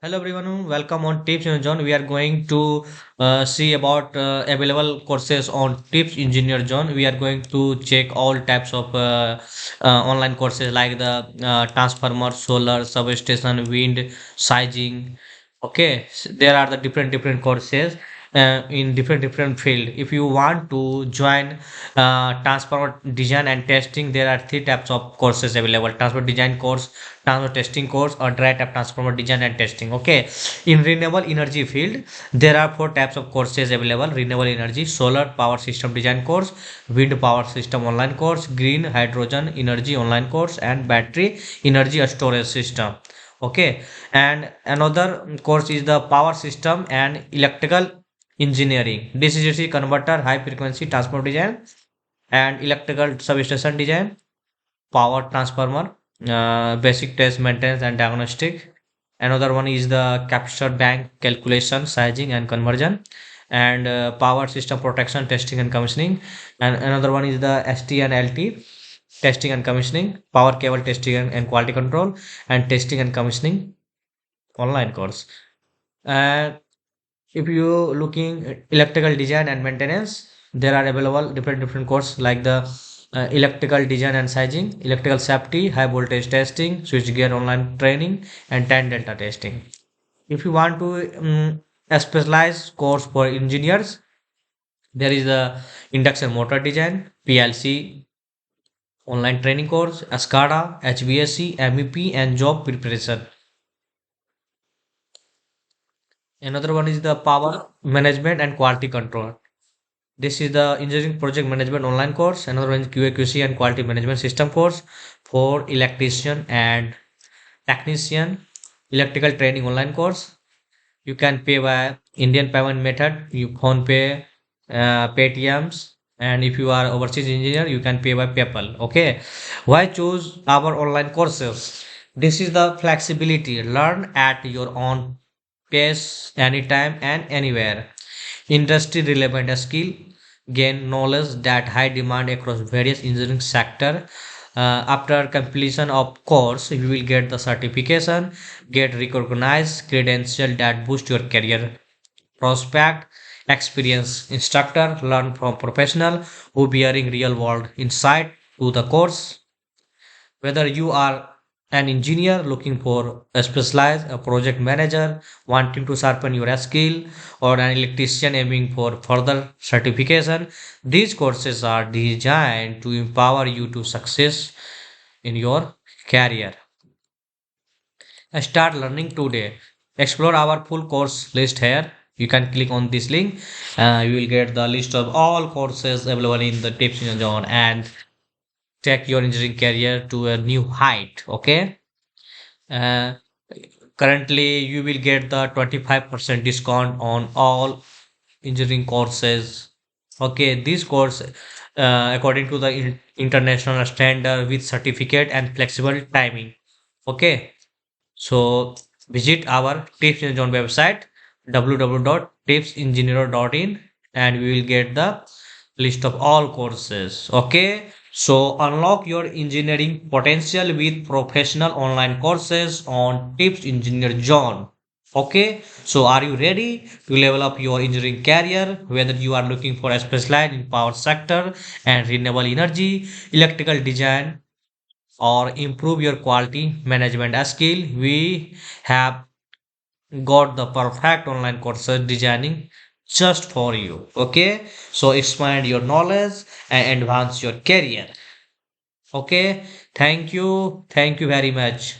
Hello everyone, welcome on Tips and John. We are going to see about available courses on Tips Engineer John. We are going to check all types of online courses like the transformer, solar, substation, wind, sizing. Okay, there are the different courses in different field. If you want to join transformer design and testing, there are three types of courses available: transformer design course, transfer testing course, or dry type transformer design and testing. Okay, in renewable energy field there are four types of courses available: renewable energy, solar power system design course, wind power system online course, green hydrogen energy online course, and battery energy storage system. Okay, and another course is the power system and electrical engineering. This is DC converter, high frequency transformer design, and electrical substation design, power transformer, basic test maintenance and diagnostic. Another one is the capture bank calculation, sizing and conversion, and power system protection, testing and commissioning. And another one is the ST and LT, testing and commissioning, power cable testing and quality control, and testing and commissioning online course. And if you looking at electrical design and maintenance, there are available different courses like the electrical design and sizing, electrical safety, high voltage testing, switch gear online training, and tan delta testing. If you want to a specialized course for engineers, there is the induction motor design, PLC online training course, SCADA, HVAC, MEP, and job preparation. Another one is the power management and quality control. This is the engineering project management online course. Another one is QA/QC and quality management system course for electrician and technician. Electrical training online course. You can pay by Indian payment method. You phone pay, Paytms, and if you are overseas engineer, you can pay by PayPal. Okay, why choose our online courses? This is the flexibility. Learn at your own pace, anytime and anywhere. Industry relevant skill, gain knowledge that high demand across various engineering sector. After completion of course, you will get the certification, get recognized credential that boost your career prospect, experience instructor, learn from professional who bearing real world insight to the course. Whether you are an engineer looking for a specialized, a project manager wanting to sharpen your skill, or an electrician aiming for further certification, these courses are designed to empower you to success in your career. Start learning today. Explore our full course list here. You can click on this link. You will get the list of all courses available in the tips in zone and take your engineering career to a new height. Okay. Uh, Currently, you will get the 25% discount on all engineering courses. Okay, this course, according to the international standard with certificate and flexible timing. Okay, so visit our Tips Engineer website www.tipsengineer.in and we will get the list of all courses. Okay, so unlock your engineering potential with professional online courses on Tips Engineer John. Okay, so are you ready to level up your engineering career? Whether you are looking for a specialized in power sector and renewable energy, electrical design, or improve your quality management skill, we have got the perfect online courses designing just for you. Okay, so expand your knowledge and advance your career. Okay, thank you very much.